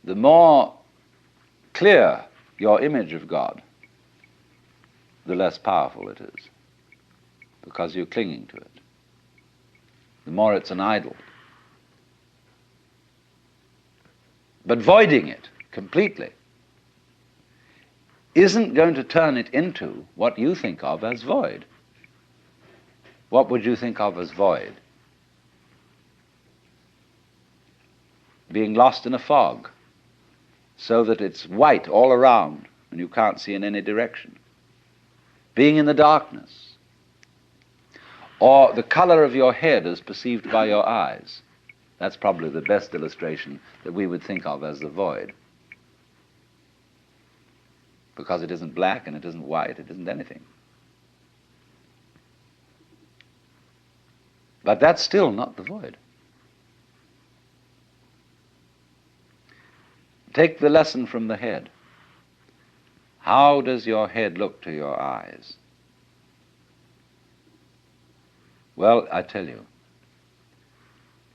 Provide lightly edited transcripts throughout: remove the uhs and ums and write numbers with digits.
the more clear your image of God, the less powerful it is, because you're clinging to it. The more it's an idol. But voiding it completely isn't going to turn it into what you think of as void. What would you think of as void? Being lost in a fog, so that it's white all around and you can't see in any direction. Being in the darkness. Or the color of your head as perceived by your eyes. That's probably the best illustration that we would think of as the void. Because it isn't black and it isn't white, it isn't anything. But that's still not the void. Take the lesson from the head. How does your head look to your eyes? Well, I tell you,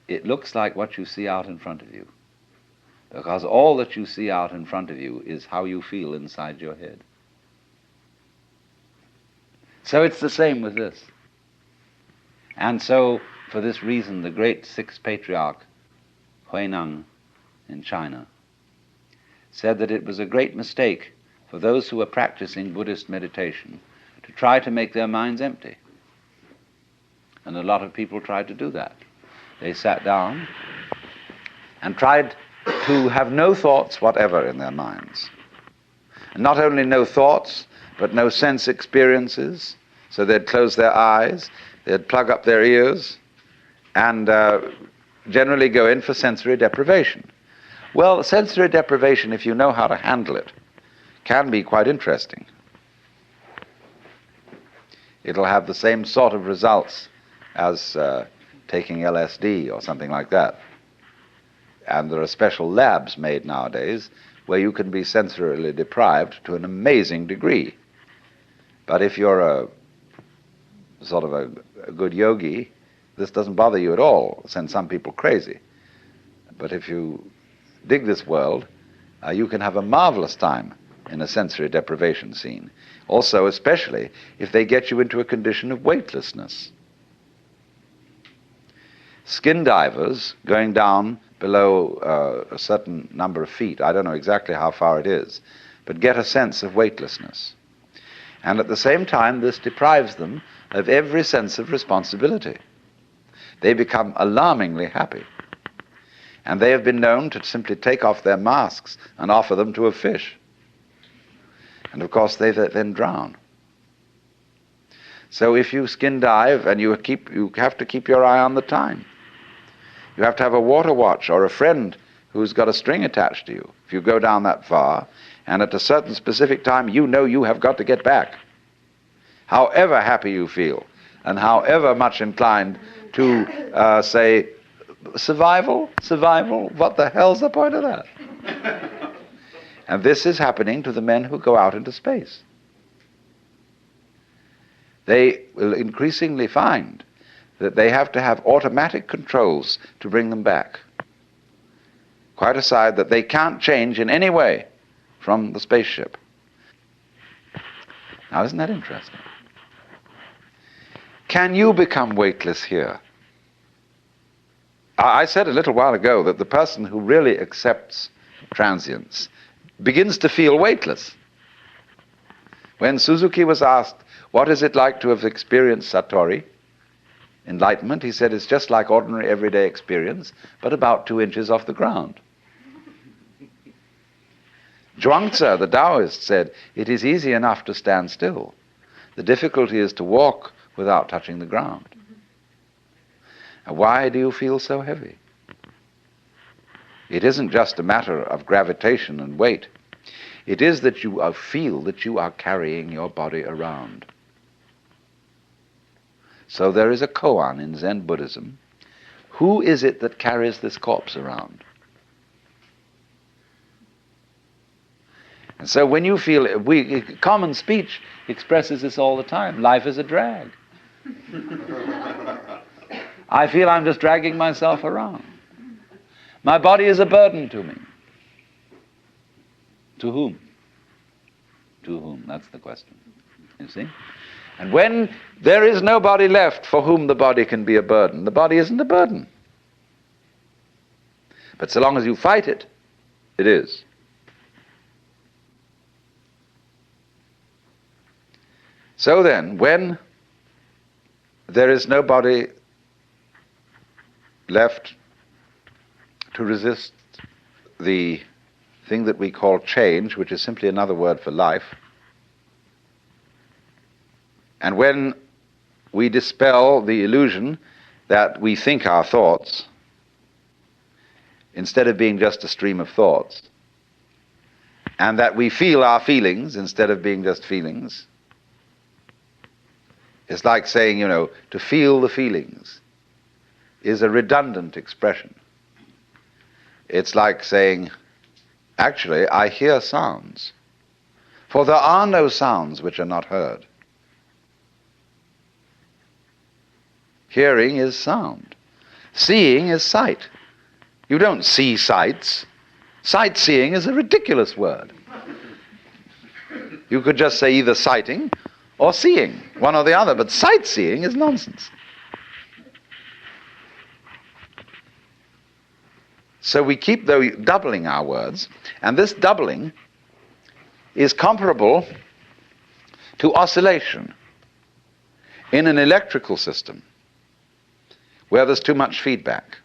it looks like what you see out in front of you, because all that you see out in front of you is how you feel inside your head. So it's the same with this. And so, for this reason, the great sixth patriarch, Huineng in China, said that it was a great mistake for those who were practicing Buddhist meditation to try to make their minds empty. And a lot of people tried to do that. They sat down and tried to have no thoughts whatever in their minds. And not only no thoughts, but no sense experiences. So they'd close their eyes, they'd plug up their ears, and generally go in for sensory deprivation. Well, sensory deprivation, if you know how to handle it, can be quite interesting. It'll have the same sort of results as taking LSD or something like that. And there are special labs made nowadays where you can be sensorily deprived to an amazing degree. But if you're a good yogi, this doesn't bother you at all. It'll send some people crazy. But if you dig this world, you can have a marvelous time in a sensory deprivation scene. Also, especially if they get you into a condition of weightlessness. Skin divers going down below a certain number of feet, I don't know exactly how far it is, but get a sense of weightlessness. And at the same time, this deprives them of every sense of responsibility. They become alarmingly happy. And they have been known to simply take off their masks and offer them to a fish. And of course they then drown. So if you skin dive, and you have to keep your eye on the time. You have to have a water watch or a friend who's got a string attached to you. If you go down that far, and at a certain specific time you know you have got to get back. However happy you feel, and however much inclined to say, survival, what the hell's the point of that? And this is happening to the men who go out into space. They will increasingly find that they have to have automatic controls to bring them back. Quite aside that they can't change in any way from the spaceship. Now, isn't that interesting? Can you become weightless here? I said a little while ago that the person who really accepts transience begins to feel weightless. When Suzuki was asked, what is it like to have experienced Satori, enlightenment, he said it's just like ordinary everyday experience, but about 2 inches off the ground. Zhuangzi, the Taoist, said, it is easy enough to stand still. The difficulty is to walk without touching the ground. And why do you feel so heavy? It isn't just a matter of gravitation and weight. It is that you feel that you are carrying your body around. So there is a koan in Zen Buddhism. Who is it that carries this corpse around? And so when you feel, common speech expresses this all the time. Life is a drag. I feel I'm just dragging myself around. My body is a burden to me. To whom? To whom? That's the question. You see? And when there is nobody left for whom the body can be a burden, the body isn't a burden. But so long as you fight it, it is. So then, when there is nobody left to resist the thing that we call change, which is simply another word for life, and when we dispel the illusion that we think our thoughts, instead of being just a stream of thoughts, and that we feel our feelings instead of being just feelings, it's like saying, to feel the feelings is a redundant expression. It's like saying, actually, I hear sounds, for there are no sounds which are not heard. Hearing is sound. Seeing is sight. You don't see sights. Sightseeing is a ridiculous word. You could just say either sighting or seeing, one or the other, but sightseeing is nonsense. So we keep doubling our words, and this doubling is comparable to oscillation in an electrical system where there's too much feedback,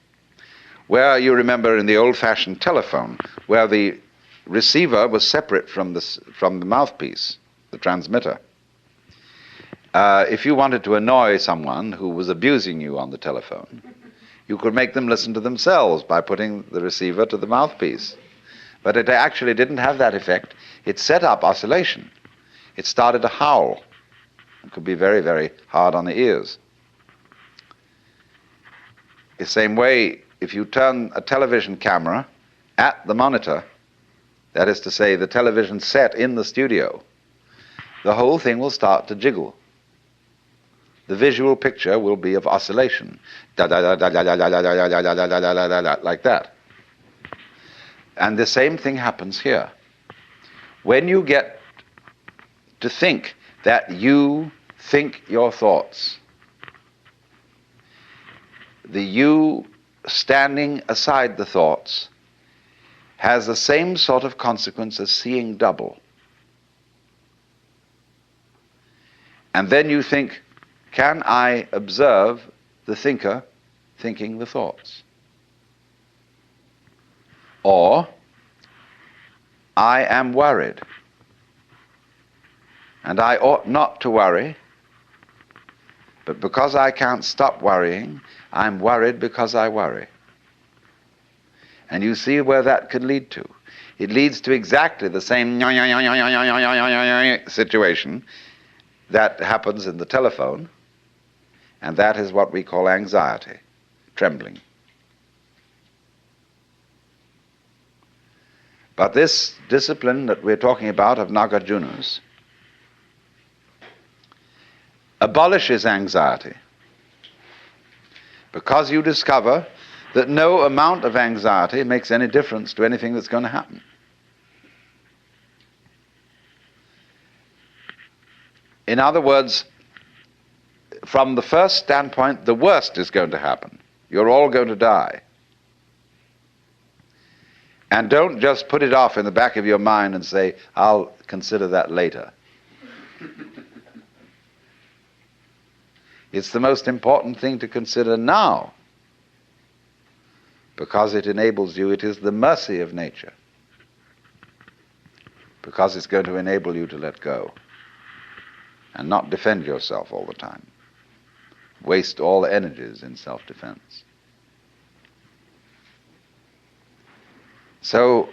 where you remember in the old-fashioned telephone, where the receiver was separate from the mouthpiece, the transmitter. If you wanted to annoy someone who was abusing you on the telephone, you could make them listen to themselves by putting the receiver to the mouthpiece. But it actually didn't have that effect. It set up oscillation. It started to howl. It could be very, very hard on the ears. The same way, if you turn a television camera at the monitor, that is to say, the television set in the studio, the whole thing will start to jiggle. The visual picture will be of oscillation, like that. And the same thing happens here. When you get to think that you think your thoughts, the you standing aside the thoughts has the same sort of consequence as seeing double. And then you think, can I observe the thinker thinking the thoughts? Or, I am worried, and I ought not to worry, but because I can't stop worrying, I'm worried because I worry. And you see where that can lead to. It leads to exactly the same situation that happens in the telephone, and that is what we call anxiety, trembling. But this discipline that we're talking about of Nagarjuna's abolishes anxiety, because you discover that no amount of anxiety makes any difference to anything that's going to happen. In other words, from the first standpoint, the worst is going to happen. You're all going to die. And don't just put it off in the back of your mind and say, I'll consider that later. It's the most important thing to consider now, because it enables you, it is the mercy of nature, because it's going to enable you to let go and not defend yourself all the time, waste all the energies in self-defense. So